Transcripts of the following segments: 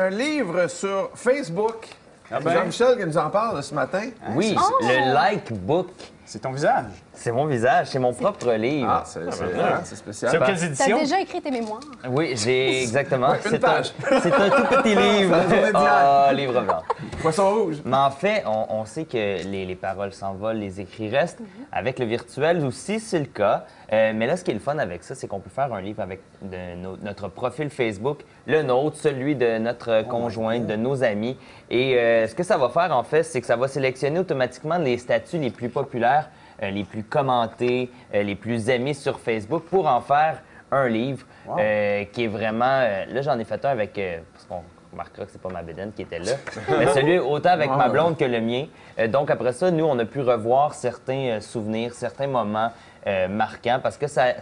un livre sur Facebook. Ah ben. Jean-Michel qui nous en parle ce matin. Oui, le Like Book. C'est ton visage. C'est mon visage, c'est mon propre livre. Ah, c'est spécial. Sur quelles T'as éditions? déjà écrit tes mémoires. Oui, j'ai exactement. une page. C'est un tout petit livre. C'est la journée d'hier. Ah, livre blanc. Poisson rouge. Mais en fait, on sait que les paroles s'envolent, les écrits restent. Avec le virtuel aussi, c'est le cas. Mais là, ce qui est le fun avec ça, c'est qu'on peut faire un livre avec notre profil Facebook, le nôtre, celui de notre conjointe, de nos amis. Et ce que ça va faire, en fait, c'est que ça va sélectionner automatiquement les statuts les plus populaires, les plus commentés, les plus aimés sur Facebook pour en faire un livre qui est vraiment... là, j'en ai fait un avec... parce qu'on remarquera que c'est pas ma bédaine qui était là, mais celui autant avec ma blonde que le mien. Donc, après ça, nous, on a pu revoir certains souvenirs, certains moments marquants parce que ça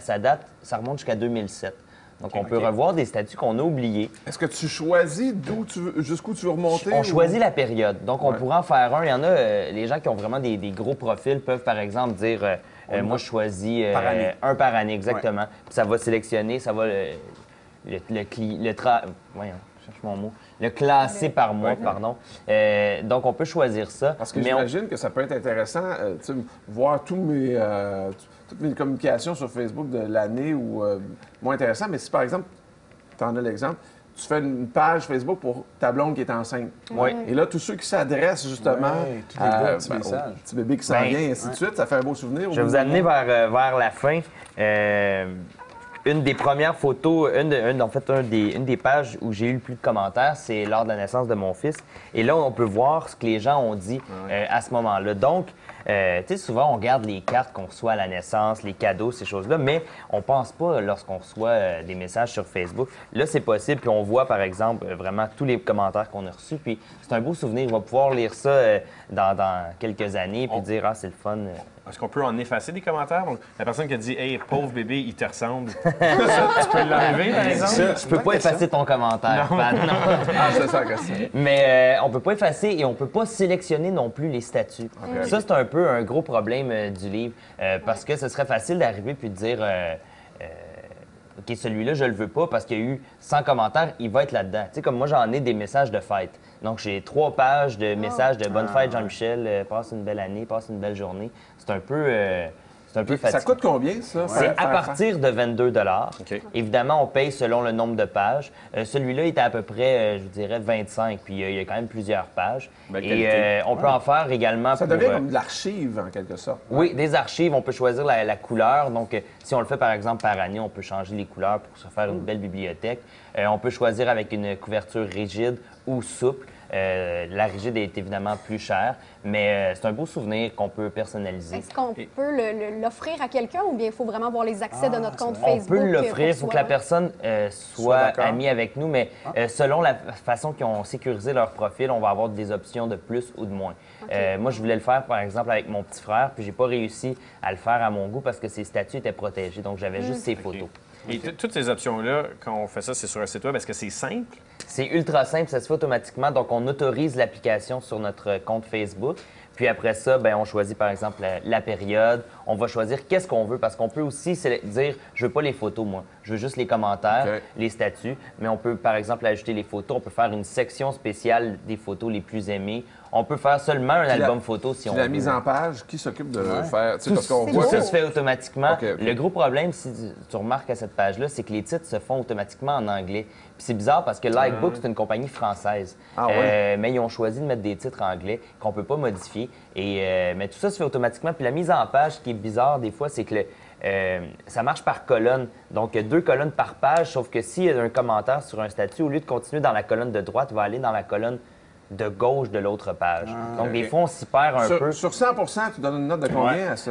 remonte jusqu'à 2007. Donc, on peut revoir des statuts qu'on a oubliés. Est-ce que tu choisis jusqu'où tu veux remonter? On choisit la période. Donc, on pourra en faire un. Il y en a, les gens qui ont vraiment des gros profils peuvent, par exemple, dire moi, je choisis un par année, exactement. Puis ça va sélectionner, ça va le classer par mois, pardon. Donc, on peut choisir ça. Parce que j'imagine que ça peut être intéressant, tu sais, voir toutes mes communications sur Facebook de l'année ou moins intéressant. Mais si, par exemple, tu en as l'exemple, tu fais une page Facebook pour ta blonde qui est enceinte. Oui. Et là, tous ceux qui s'adressent justement tous les gars, petits au messages. petit bébé qui s'en vient, et ainsi de suite, ça fait un beau souvenir. Je vais vous amener vers la fin. Une des premières photos, une des pages où j'ai eu le plus de commentaires, c'est lors de la naissance de mon fils. Et là, on peut voir ce que les gens ont dit à ce moment-là. Donc, tu sais, souvent, on regarde les cartes qu'on reçoit à la naissance, les cadeaux, ces choses-là, mais on pense pas lorsqu'on reçoit des messages sur Facebook. Là, c'est possible, puis on voit, par exemple, vraiment tous les commentaires qu'on a reçus. Puis c'est un beau souvenir. On va pouvoir lire ça dans quelques années, puis dire « Ah, c'est le fun ». Est-ce qu'on peut en effacer des commentaires? Donc, la personne qui a dit « Hey, pauvre bébé, il te ressemble », tu peux l'enlever, par exemple? Je peux pas effacer ton commentaire, Pat, non. Ah, c'est ça, que c'est. Mais on peut pas effacer et on peut pas sélectionner non plus les statuts. Ça, c'est un peu un gros problème du livre, parce que ce serait facile d'arriver puis de dire OK, celui-là, je le veux pas parce qu'il y a eu 100 commentaires, il va être là-dedans. Tu sais, comme moi, j'en ai des messages de fête. Donc, j'ai 3 pages de messages de bonne fête, Jean-Michel, passe une belle année, passe une belle journée. C'est un peu fatigant. Ça coûte combien, ça? C'est à partir de 22 $. Évidemment, on paye selon le nombre de pages. Celui-là est à peu près, je vous dirais, 25. Puis il y a quand même plusieurs pages. Et on peut en faire également Ça pour... devient comme de l'archive, en quelque sorte. Oui, des archives. On peut choisir la couleur. Donc, si on le fait, par exemple, par année, on peut changer les couleurs pour se faire une belle bibliothèque. On peut choisir avec une couverture rigide ou souple. La rigide est évidemment plus chère, mais c'est un beau souvenir qu'on peut personnaliser. Est-ce qu'on peut l'offrir à quelqu'un ou bien il faut vraiment avoir les accès de notre compte Facebook? On peut l'offrir, il faut que la personne soit amie avec nous, mais selon la façon qu'ils ont sécurisé leur profil, on va avoir des options de plus ou de moins. Moi, je voulais le faire, par exemple, avec mon petit frère, puis j'ai pas réussi à le faire à mon goût parce que ses statuts étaient protégés, donc j'avais juste ses photos. Et toutes ces options-là, quand on fait ça, c'est sur un site web, est-ce que c'est simple? C'est ultra simple, ça se fait automatiquement. Donc, on autorise l'application sur notre compte Facebook. Puis après ça, bien, on choisit par exemple la période. On va choisir qu'est-ce qu'on veut parce qu'on peut aussi dire je veux pas les photos, moi. Je veux juste les commentaires, les statuts. Mais on peut par exemple ajouter les photos. On peut faire une section spéciale des photos les plus aimées. On peut faire seulement un album photo si on veut. La mise en page, qui s'occupe de faire? Parce qu'on Tout voit ça que... se fait automatiquement. OK. Le gros problème, si tu remarques à cette page-là, c'est que les titres se font automatiquement en anglais. Puis c'est bizarre parce que Likebook, c'est une compagnie française. Mais ils ont choisi de mettre des titres anglais qu'on peut pas modifier. Mais tout ça se fait automatiquement. Puis la mise en page, ce qui est bizarre des fois, c'est que ça marche par colonne. Donc, il y a 2 colonnes par page, sauf que s'il y a un commentaire sur un statut, au lieu de continuer dans la colonne de droite, il va aller dans la colonne de gauche de l'autre page. Donc, des fois, on s'y perd un peu. Sur 100 tu donnes une note de combien à ce...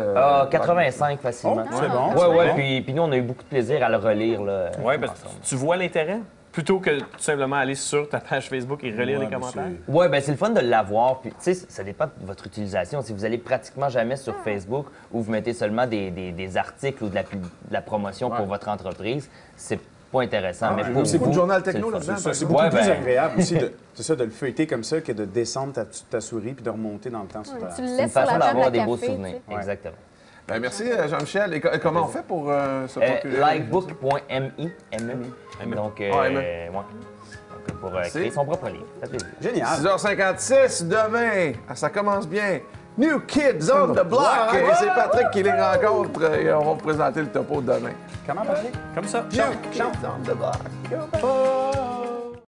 85 facilement. C'est bon. Oui. Puis nous, on a eu beaucoup de plaisir à le relire. Oui, parce que tu vois l'intérêt? Plutôt que tout simplement aller sur ta page Facebook et relire les commentaires? Oui, bien, c'est le fun de l'avoir. Puis, tu sais, ça dépend de votre utilisation. Si vous allez pratiquement jamais sur Facebook ou vous mettez seulement des articles ou de la promotion pour votre entreprise, c'est pas intéressant. Mais pour c'est vous, beaucoup de journal techno c'est le fun. là-dedans. C'est beaucoup plus agréable aussi de le feuilleter comme ça que de descendre ta souris puis de remonter dans le temps. Tu le C'est une laisses sur la façon table d'avoir à des beaux café, souvenirs. tu sais. Exactement. Ben, merci, Jean-Michel. Et comment on fait pour se procurer? Likebook.mi. Donc, ME. ouais. pour créer son propre livre. Ça fait plaisir. Génial. 6h56, demain, ça commence bien. New Kids on the Block! Et c'est Patrick qui les rencontre et on va vous présenter le topo demain. Comment, Patrick? Comme ça. New Kids on the Block.